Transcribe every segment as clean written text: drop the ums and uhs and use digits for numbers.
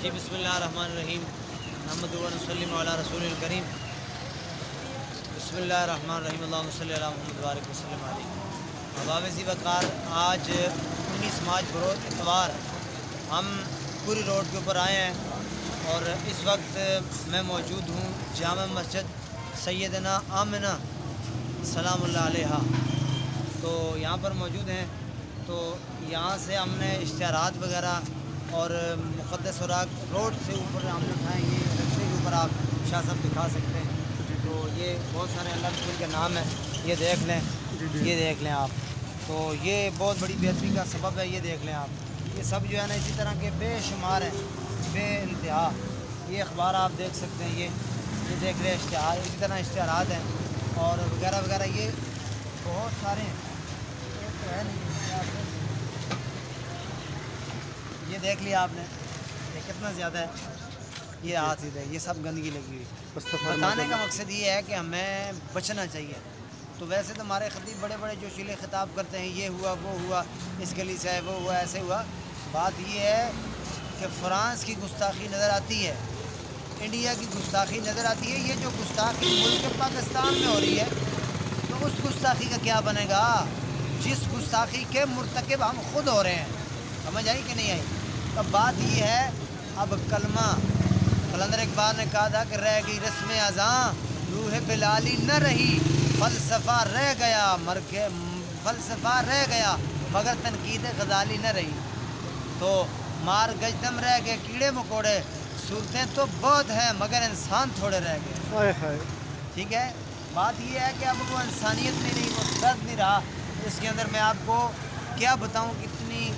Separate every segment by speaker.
Speaker 1: جی بسم اللہ الرحمن الرحیم محمد صلی علی رسول الکریم بسم اللہ الرحمن الرحیم اللہم صلی علی محمد وبارک وسلم علیہ حباب وقار آج 19 مارچ بروز اتوار ہم پوری روڈ کے اوپر آئے ہیں اور اس وقت میں موجود ہوں جامع مسجد سیدنا آمنہ سلام اللہ علیہا، تو یہاں پر موجود ہیں۔ تو یہاں سے ہم نے اشتہارات وغیرہ اور مقدس سراغ روڈ سے اوپر ہم نے اٹھائے، یہ رستے کے اوپر آپ شاہ صاحب دکھا سکتے ہیں۔ تو یہ بہت سارے اللہ رسول کے نام ہیں، یہ دیکھ لیں، یہ دیکھ لیں آپ۔ تو یہ بہت بڑی بہتری کا سبب ہے، یہ دیکھ لیں آپ۔ یہ سب جو ہے نا اسی طرح کے بے شمار ہیں، بے انتہا۔ یہ اخبار آپ دیکھ سکتے ہیں، یہ دیکھ لیں اشتہار، اسی طرح اشتہارات ہیں اور وغیرہ وغیرہ، یہ بہت سارے ہیں۔ ایک تو ہے نہیں، یہ دیکھ لیا آپ نے، یہ کتنا زیادہ ہے، یہ ہاتھ سیدھا ہے، یہ سب گندگی لگی ہوئی۔ بتانے کا مقصد یہ ہے کہ ہمیں بچنا چاہیے۔ تو ویسے تو ہمارے خطیب بڑے بڑے جو شیلے خطاب کرتے ہیں، یہ ہوا وہ ہوا، اس گلی سے ہے وہ ہوا ایسے ہوا۔ بات یہ ہے کہ فرانس کی گستاخی نظر آتی ہے، انڈیا کی گستاخی نظر آتی ہے۔ یہ جو گستاخی ملک پاکستان میں ہو رہی ہے، تو اس گستاخی کا کیا بنے گا جس گستاخی کے مرتکب ہم خود ہو رہے ہیں؟ سمجھ آئی کہ نہیں آئی؟ تو بات یہ ہے، اب کلمہ قلندر اقبال نے کہا تھا کہ رہ گئی رسم اذاں روح بلالی نہ رہی، فلسفہ رہ گیا فلسفہ رہ گیا مگر تنقید غزالی نہ رہی۔ تو مار گجدم رہ گئے کیڑے مکوڑے، صورتیں تو بہت ہیں مگر انسان تھوڑے رہ گئے۔ ٹھیک ہے، بات یہ ہے کہ اب وہ انسانیت نہیں رہی، وہ درد نہیں رہا۔ اس کے اندر میں آپ کو کیا بتاؤں، کتنی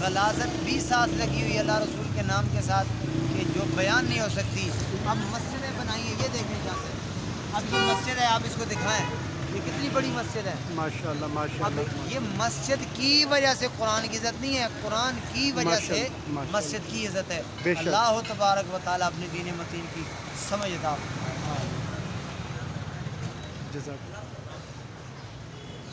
Speaker 1: غلاظت بھی ساتھ لگی ہوئی اللہ رسول کے نام کے ساتھ کہ جو بیان نہیں ہو سکتی۔ اب مسجدیں بنائیے، یہ دیکھیں جا سے، اب یہ مسجد ہے، آپ اس کو دکھائیں، یہ کتنی بڑی مسجد ہے
Speaker 2: ماشاءاللہ ماشاءاللہ۔
Speaker 1: اب یہ مسجد کی وجہ سے قرآن کی عزت نہیں ہے، قرآن کی وجہ سے مسجد کی عزت ہے۔ اللہ تبارک و تعالیٰ اپنے دین متین کی سمجھ عطا فرمائے۔
Speaker 2: جزاک اللہ۔